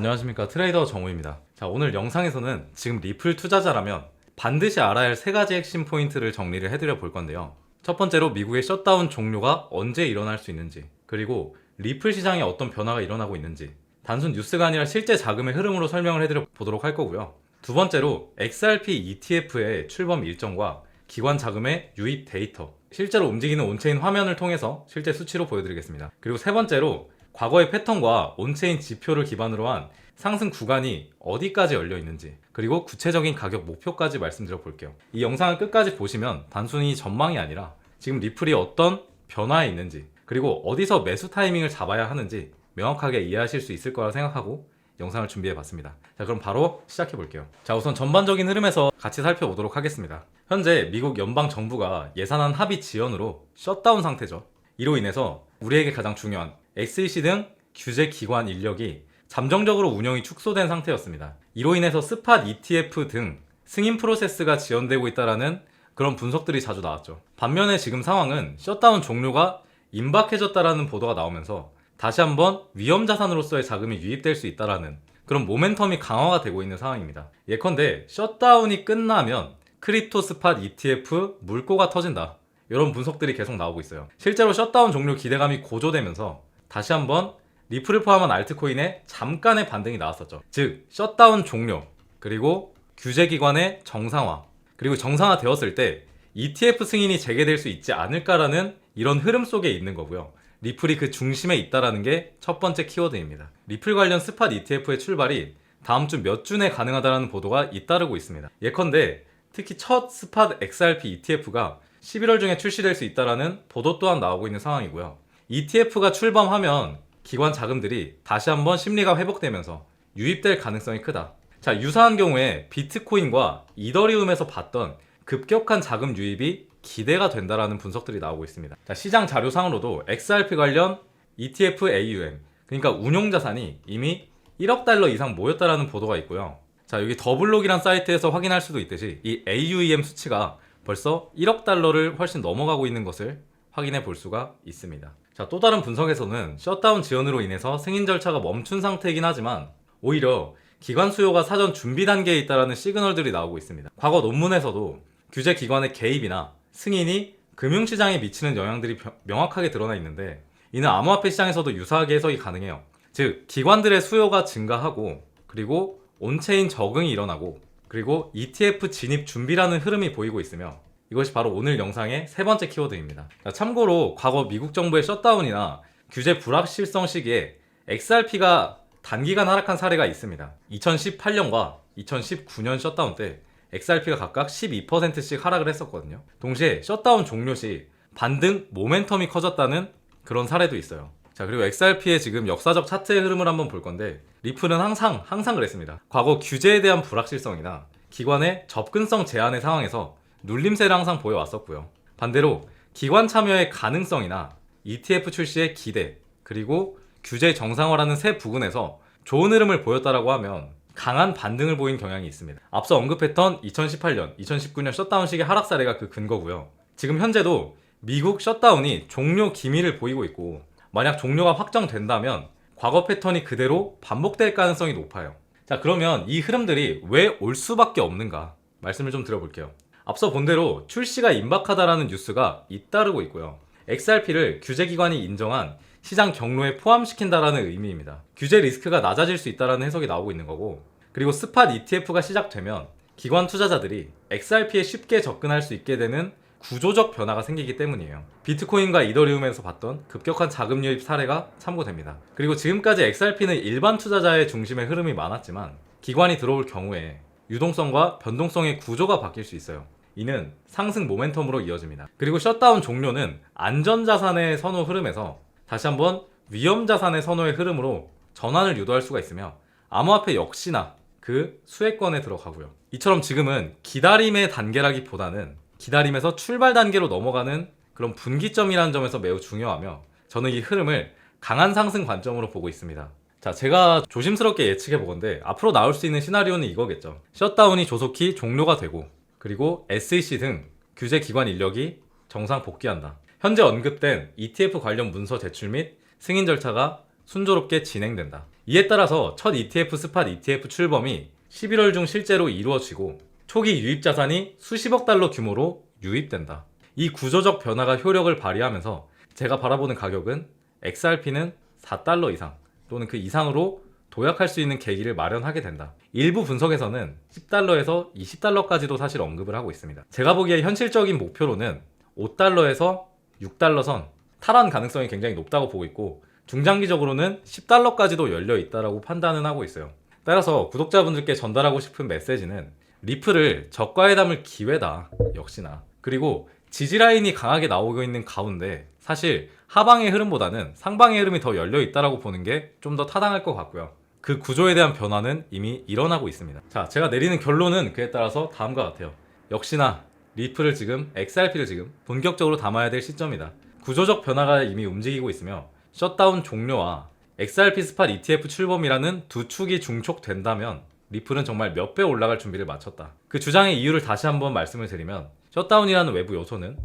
안녕하십니까, 트레이더 정우입니다. 자, 오늘 영상에서는 지금 리플 투자자라면 반드시 알아야 할 3가지 핵심 포인트를 정리를 해드려 볼 건데요. 첫 번째로 미국의 셧다운 종료가 언제 일어날 수 있는지, 그리고 리플 시장에 어떤 변화가 일어나고 있는지, 단순 뉴스가 아니라 실제 자금의 흐름으로 설명을 해드려 보도록 할 거고요. 두 번째로 XRP ETF의 출범 일정과 기관 자금의 유입 데이터, 실제로 움직이는 온체인 화면을 통해서 실제 수치로 보여드리겠습니다. 그리고 세 번째로 과거의 패턴과 온체인 지표를 기반으로 한 상승 구간이 어디까지 열려 있는지, 그리고 구체적인 가격 목표까지 말씀드려 볼게요. 이 영상을 끝까지 보시면 단순히 전망이 아니라 지금 리플이 어떤 변화에 있는지, 그리고 어디서 매수 타이밍을 잡아야 하는지 명확하게 이해하실 수 있을 거라 생각하고 영상을 준비해 봤습니다. 자, 그럼 바로 시작해 볼게요. 자, 우선 전반적인 흐름에서 같이 살펴보도록 하겠습니다. 현재 미국 연방정부가 예산안 합의 지연으로 셧다운 상태죠. 이로 인해서 우리에게 가장 중요한 SEC 등 규제 기관 인력이 잠정적으로 운영이 축소된 상태였습니다. 이로 인해서 스팟 ETF 등 승인 프로세스가 지연되고 있다는 그런 분석들이 자주 나왔죠. 반면에 지금 상황은 셧다운 종료가 임박해졌다라는 보도가 나오면서 다시 한번 위험자산으로서의 자금이 유입될 수 있다는 그런 모멘텀이 강화가 되고 있는 상황입니다. 예컨대 셧다운이 끝나면 크립토 스팟 ETF 물꼬가 터진다, 이런 분석들이 계속 나오고 있어요. 실제로 셧다운 종료 기대감이 고조되면서 다시 한번 리플을 포함한 알트코인에 잠깐의 반등이 나왔었죠. 즉 셧다운 종료, 그리고 규제기관의 정상화, 그리고 정상화 되었을 때 ETF 승인이 재개될 수 있지 않을까라는 이런 흐름 속에 있는 거고요. 리플이 그 중심에 있다라는 게 첫 번째 키워드입니다. 리플 관련 스팟 ETF의 출발이 다음 주 몇 주 내 가능하다는 보도가 잇따르고 있습니다. 예컨대 특히 첫 스팟 XRP ETF가 11월 중에 출시될 수 있다라는 보도 또한 나오고 있는 상황이고요. ETF가 출범하면 기관 자금들이 다시 한번 심리가 회복되면서 유입될 가능성이 크다. 자, 유사한 경우에 비트코인과 이더리움에서 봤던 급격한 자금 유입이 기대가 된다라는 분석들이 나오고 있습니다. 자, 시장 자료상으로도 XRP 관련 ETF AUM, 그러니까 운용자산이 이미 1억 달러 이상 모였다라는 보도가 있고요. 자, 여기 더블록이란 사이트에서 확인할 수도 있듯이 이 AUM 수치가 벌써 1억 달러를 훨씬 넘어가고 있는 것을 확인해 볼 수가 있습니다. 자, 또 다른 분석에서는 셧다운 지연으로 인해서 승인 절차가 멈춘 상태이긴 하지만 오히려 기관 수요가 사전 준비 단계에 있다는 시그널들이 나오고 있습니다. 과거 논문에서도 규제 기관의 개입이나 승인이 금융시장에 미치는 영향들이 명확하게 드러나 있는데, 이는 암호화폐 시장에서도 유사하게 해석이 가능해요. 즉 기관들의 수요가 증가하고, 그리고 온체인 적응이 일어나고, 그리고 ETF 진입 준비라는 흐름이 보이고 있으며, 이것이 바로 오늘 영상의 세 번째 키워드입니다. 참고로 과거 미국 정부의 셧다운이나 규제 불확실성 시기에 XRP가 단기간 하락한 사례가 있습니다. 2018년과 2019년 셧다운 때 XRP가 각각 12%씩 하락을 했었거든요. 동시에 셧다운 종료 시 반등 모멘텀이 커졌다는 그런 사례도 있어요. 자, 그리고 XRP의 지금 역사적 차트의 흐름을 한번 볼 건데, 리플은 항상 그랬습니다. 과거 규제에 대한 불확실성이나 기관의 접근성 제한의 상황에서 눌림세를 항상 보여왔었고요. 반대로 기관 참여의 가능성이나 ETF 출시의 기대, 그리고 규제 정상화라는 세 부분에서 좋은 흐름을 보였다라고 하면 강한 반등을 보인 경향이 있습니다. 앞서 언급했던 2018년, 2019년 셧다운 시기 하락 사례가 그 근거고요. 지금 현재도 미국 셧다운이 종료 기미를 보이고 있고, 만약 종료가 확정된다면 과거 패턴이 그대로 반복될 가능성이 높아요. 자, 그러면 이 흐름들이 왜 올 수밖에 없는가 말씀을 좀 드려볼게요. 앞서 본 대로 출시가 임박하다라는 뉴스가 잇따르고 있고요. XRP를 규제기관이 인정한 시장 경로에 포함시킨다라는 의미입니다. 규제 리스크가 낮아질 수 있다라는 해석이 나오고 있는 거고, 그리고 스팟 ETF가 시작되면 기관 투자자들이 XRP에 쉽게 접근할 수 있게 되는 구조적 변화가 생기기 때문이에요. 비트코인과 이더리움에서 봤던 급격한 자금 유입 사례가 참고됩니다. 그리고 지금까지 XRP는 일반 투자자의 중심의 흐름이 많았지만 기관이 들어올 경우에 유동성과 변동성의 구조가 바뀔 수 있어요. 이는 상승 모멘텀으로 이어집니다. 그리고 셧다운 종료는 안전자산의 선호 흐름에서 다시 한번 위험자산의 선호의 흐름으로 전환을 유도할 수가 있으며, 암호화폐 역시나 그 수혜권에 들어가고요. 이처럼 지금은 기다림의 단계라기보다는 기다림에서 출발 단계로 넘어가는 그런 분기점이라는 점에서 매우 중요하며, 저는 이 흐름을 강한 상승 관점으로 보고 있습니다. 자, 제가 조심스럽게 예측해 보건데 앞으로 나올 수 있는 시나리오는 이거겠죠. 셧다운이 조속히 종료가 되고, 그리고 SEC 등 규제 기관 인력이 정상 복귀한다. 현재 언급된 ETF 관련 문서 제출 및 승인 절차가 순조롭게 진행된다. 이에 따라서 첫 ETF 스팟 ETF 출범이 11월 중 실제로 이루어지고 초기 유입 자산이 수십억 달러 규모로 유입된다. 이 구조적 변화가 효력을 발휘하면서 제가 바라보는 가격은 XRP는 4달러 이상 또는 그 이상으로 도약할 수 있는 계기를 마련하게 된다. 일부 분석에서는 10달러에서 20달러까지도 사실 언급을 하고 있습니다. 제가 보기에 현실적인 목표로는 5달러에서 6달러 선 탈환 가능성이 굉장히 높다고 보고 있고, 중장기적으로는 10달러까지도 열려 있다고 판단은 하고 있어요. 따라서 구독자분들께 전달하고 싶은 메시지는 리플을 저가에 담을 기회다, 역시나. 그리고 지지라인이 강하게 나오고 있는 가운데 사실 하방의 흐름보다는 상방의 흐름이 더 열려 있다고 보는 게 좀 더 타당할 것 같고요. 그 구조에 대한 변화는 이미 일어나고 있습니다. 자, 제가 내리는 결론은 그에 따라서 다음과 같아요. 역시나 리플을 지금, XRP를 지금 본격적으로 담아야 될 시점이다. 구조적 변화가 이미 움직이고 있으며 셧다운 종료와 XRP 스팟 ETF 출범이라는 두 축이 중촉된다면 리플은 정말 몇 배 올라갈 준비를 마쳤다. 그 주장의 이유를 다시 한번 말씀을 드리면, 셧다운이라는 외부 요소는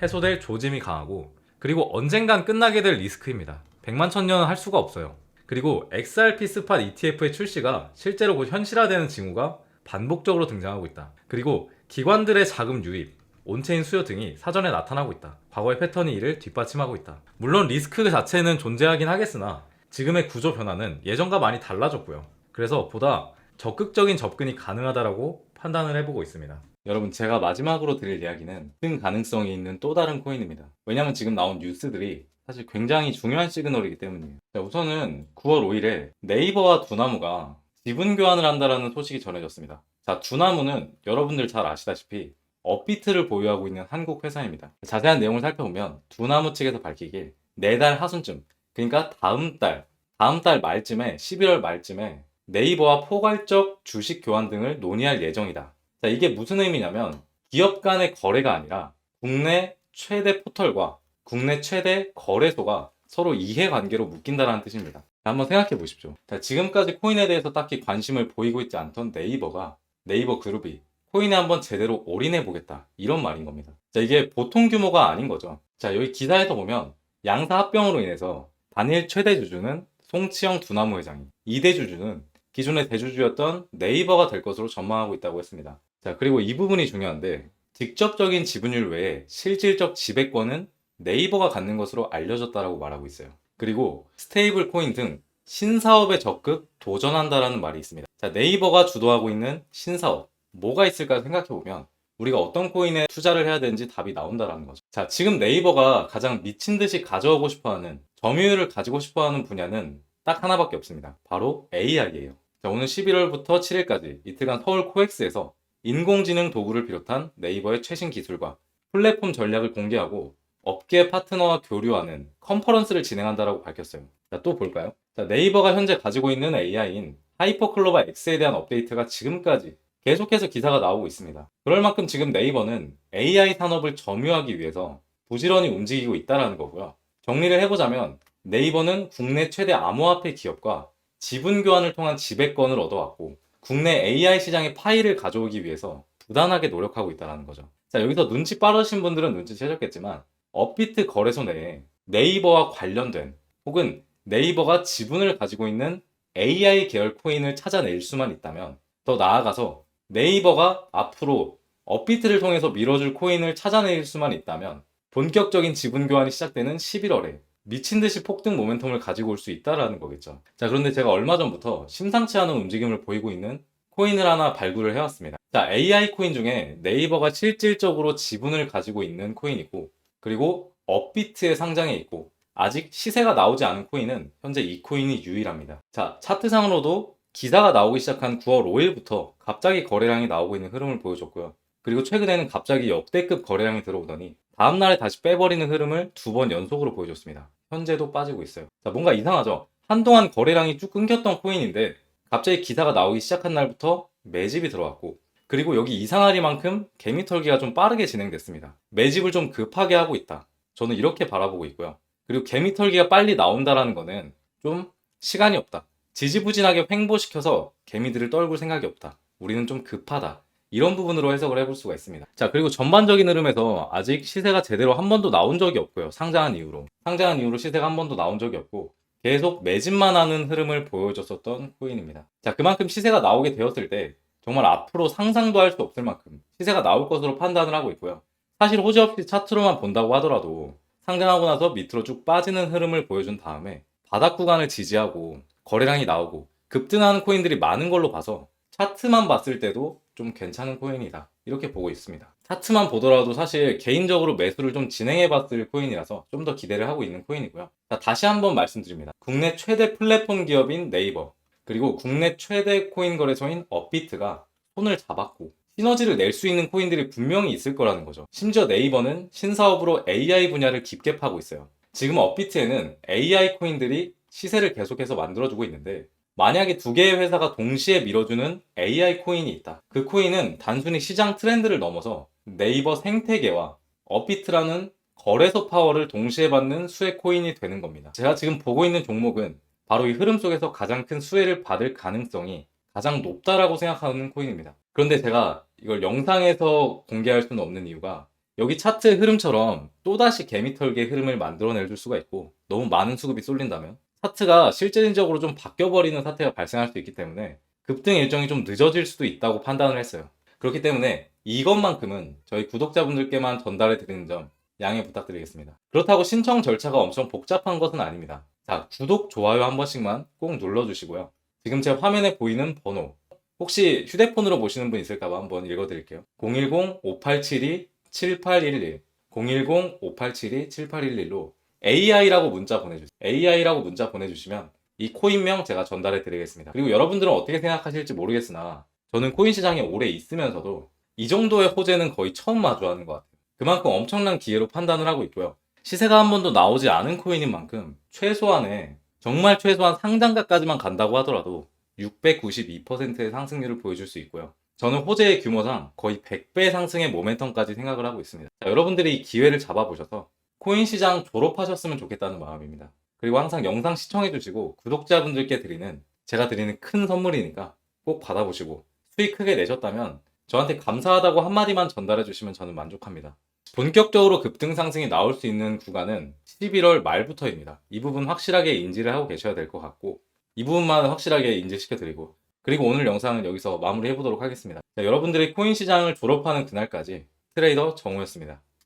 해소될 조짐이 강하고, 그리고 언젠간 끝나게 될 리스크입니다. 100만 천년은 할 수가 없어요. 그리고 XRP 스팟 ETF의 출시가 실제로 곧 현실화되는 징후가 반복적으로 등장하고 있다. 그리고 기관들의 자금 유입, 온체인 수요 등이 사전에 나타나고 있다. 과거의 패턴이 이를 뒷받침하고 있다. 물론 리스크 자체는 존재하긴 하겠으나 지금의 구조 변화는 예전과 많이 달라졌고요. 그래서 보다 적극적인 접근이 가능하다고 판단을 해보고 있습니다. 여러분, 제가 마지막으로 드릴 이야기는 큰 가능성이 있는 또 다른 코인입니다. 왜냐면 지금 나온 뉴스들이 사실 굉장히 중요한 시그널이기 때문이에요. 자, 우선은 9월 5일에 네이버와 두나무가 지분 교환을 한다는 소식이 전해졌습니다. 자, 두나무는 여러분들 잘 아시다시피 업비트를 보유하고 있는 한국 회사입니다. 자세한 내용을 살펴보면 두나무 측에서 밝히길 내달 하순쯤, 그러니까 다음 달 말쯤에, 11월 말쯤에 네이버와 포괄적 주식 교환 등을 논의할 예정이다. 자, 이게 무슨 의미냐면 기업 간의 거래가 아니라 국내 최대 포털과 국내 최대 거래소가 서로 이해관계로 묶인다는 뜻입니다. 자, 한번 생각해 보십시오. 자, 지금까지 코인에 대해서 딱히 관심을 보이고 있지 않던 네이버 그룹이 코인에 한번 제대로 올인해 보겠다, 이런 말인 겁니다. 자, 이게 보통 규모가 아닌 거죠. 자, 여기 기사에서 보면 양사 합병으로 인해서 단일 최대 주주는 송치영 두나무 회장이, 2대 주주는 기존의 대주주였던 네이버가 될 것으로 전망하고 있다고 했습니다. 자, 그리고 이 부분이 중요한데, 직접적인 지분율 외에 실질적 지배권은 네이버가 갖는 것으로 알려졌다고 말하고 있어요. 그리고 스테이블 코인 등 신사업에 적극 도전한다라는 말이 있습니다. 자, 네이버가 주도하고 있는 신사업, 뭐가 있을까 생각해보면 우리가 어떤 코인에 투자를 해야 되는지 답이 나온다라는 거죠. 자, 지금 네이버가 가장 미친 듯이 가져오고 싶어하는, 점유율을 가지고 싶어하는 분야는 딱 하나밖에 없습니다. 바로 AI예요. 자, 오늘 11월부터 7일까지 이틀간 서울 코엑스에서 인공지능 도구를 비롯한 네이버의 최신 기술과 플랫폼 전략을 공개하고 업계 파트너와 교류하는 컨퍼런스를 진행한다라고 밝혔어요. 자, 또 볼까요? 자, 네이버가 현재 가지고 있는 AI인 하이퍼클로바 X에 대한 업데이트가 지금까지 계속해서 기사가 나오고 있습니다. 그럴 만큼 지금 네이버는 AI 산업을 점유하기 위해서 부지런히 움직이고 있다는 거고요. 정리를 해보자면 네이버는 국내 최대 암호화폐 기업과 지분 교환을 통한 지배권을 얻어왔고, 국내 AI 시장의 파일을 가져오기 위해서 부단하게 노력하고 있다는 거죠. 자, 여기서 눈치 빠르신 분들은 눈치채셨겠지만 업비트 거래소 내에 네이버와 관련된, 혹은 네이버가 지분을 가지고 있는 AI 계열 코인을 찾아낼 수만 있다면, 더 나아가서 네이버가 앞으로 업비트를 통해서 밀어줄 코인을 찾아낼 수만 있다면 본격적인 지분 교환이 시작되는 11월에 미친 듯이 폭등 모멘텀을 가지고 올 수 있다라는 거겠죠. 자, 그런데 제가 얼마 전부터 심상치 않은 움직임을 보이고 있는 코인을 하나 발굴을 해왔습니다. 자, AI 코인 중에 네이버가 실질적으로 지분을 가지고 있는 코인이고, 그리고 업비트에 상장해 있고 아직 시세가 나오지 않은 코인은 현재 이 코인이 유일합니다. 자, 차트상으로도 기사가 나오기 시작한 9월 5일부터 갑자기 거래량이 나오고 있는 흐름을 보여줬고요. 그리고 최근에는 갑자기 역대급 거래량이 들어오더니 다음날에 다시 빼버리는 흐름을 2번 연속으로 보여줬습니다. 현재도 빠지고 있어요. 자, 뭔가 이상하죠? 한동안 거래량이 쭉 끊겼던 코인인데 갑자기 기사가 나오기 시작한 날부터 매집이 들어왔고, 그리고 여기 이상하리만큼 개미털기가 좀 빠르게 진행됐습니다. 매집을 좀 급하게 하고 있다, 저는 이렇게 바라보고 있고요. 그리고 개미털기가 빨리 나온다라는 거는 좀 시간이 없다, 지지부진하게 횡보시켜서 개미들을 떨굴 생각이 없다, 우리는 좀 급하다, 이런 부분으로 해석을 해볼 수가 있습니다. 자, 그리고 전반적인 흐름에서 아직 시세가 제대로 한 번도 나온 적이 없고요. 상장한 이후로 시세가 한 번도 나온 적이 없고, 계속 매집만 하는 흐름을 보여줬었던 코인입니다. 자, 그만큼 시세가 나오게 되었을 때 정말 앞으로 상상도 할 수 없을 만큼 시세가 나올 것으로 판단을 하고 있고요. 사실 호재 없이 차트로만 본다고 하더라도 상장하고 나서 밑으로 쭉 빠지는 흐름을 보여준 다음에 바닥 구간을 지지하고 거래량이 나오고 급등하는 코인들이 많은 걸로 봐서 차트만 봤을 때도 좀 괜찮은 코인이다, 이렇게 보고 있습니다. 차트만 보더라도 사실 개인적으로 매수를 좀 진행해 봤을 코인이라서 좀 더 기대를 하고 있는 코인이고요. 자, 다시 한번 말씀드립니다. 국내 최대 플랫폼 기업인 네이버, 그리고 국내 최대 코인 거래소인 업비트가 손을 잡았고 시너지를 낼 수 있는 코인들이 분명히 있을 거라는 거죠. 심지어 네이버는 신사업으로 AI 분야를 깊게 파고 있어요. 지금 업비트에는 AI 코인들이 시세를 계속해서 만들어주고 있는데, 만약에 두 개의 회사가 동시에 밀어주는 AI 코인이 있다. 그 코인은 단순히 시장 트렌드를 넘어서 네이버 생태계와 업비트라는 거래소 파워를 동시에 받는 수혜 코인이 되는 겁니다. 제가 지금 보고 있는 종목은 바로 이 흐름 속에서 가장 큰 수혜를 받을 가능성이 가장 높다라고 생각하는 코인입니다. 그런데 제가 이걸 영상에서 공개할 수는 없는 이유가, 여기 차트의 흐름처럼 또다시 개미털기의 흐름을 만들어낼 수가 있고, 너무 많은 수급이 쏠린다면 차트가 실질적으로 좀 바뀌어버리는 사태가 발생할 수 있기 때문에 급등 일정이 좀 늦어질 수도 있다고 판단을 했어요. 그렇기 때문에 이것만큼은 저희 구독자분들께만 전달해 드리는 점 양해 부탁드리겠습니다. 그렇다고 신청 절차가 엄청 복잡한 것은 아닙니다. 자, 구독, 좋아요 한 번씩만 꼭 눌러주시고요. 지금 제 화면에 보이는 번호, 혹시 휴대폰으로 보시는 분 있을까봐 한번 읽어드릴게요. 010-5872-7811, 010-5872-7811로 AI라고 문자 보내주세요. AI라고 문자 보내주시면 이 코인명 제가 전달해 드리겠습니다. 그리고 여러분들은 어떻게 생각하실지 모르겠으나 저는 코인 시장에 오래 있으면서도 이 정도의 호재는 거의 처음 마주하는 것 같아요. 그만큼 엄청난 기회로 판단을 하고 있고요. 시세가 한 번도 나오지 않은 코인인 만큼 최소한의, 정말 최소한 상장가까지만 간다고 하더라도 692%의 상승률을 보여줄 수 있고요. 저는 호재의 규모상 거의 100배 상승의 모멘텀까지 생각을 하고 있습니다. 자, 여러분들이 이 기회를 잡아보셔서 코인 시장 졸업하셨으면 좋겠다는 마음입니다. 그리고 항상 영상 시청해주시고 구독자분들께 드리는, 제가 드리는 큰 선물이니까 꼭 받아보시고 수익 크게 내셨다면 저한테 감사하다고 한마디만 전달해 주시면 저는 만족합니다. 본격적으로 급등 상승이 나올 수 있는 구간은 11월 말부터입니다. 이 부분 확실하게 인지를 하고 계셔야 될 것 같고, 이 부분만 확실하게 인지시켜 드리고, 그리고 오늘 영상은 여기서 마무리해 보도록 하겠습니다. 자, 여러분들이 코인 시장을 졸업하는 그날까지 트레이더 정우였습니다.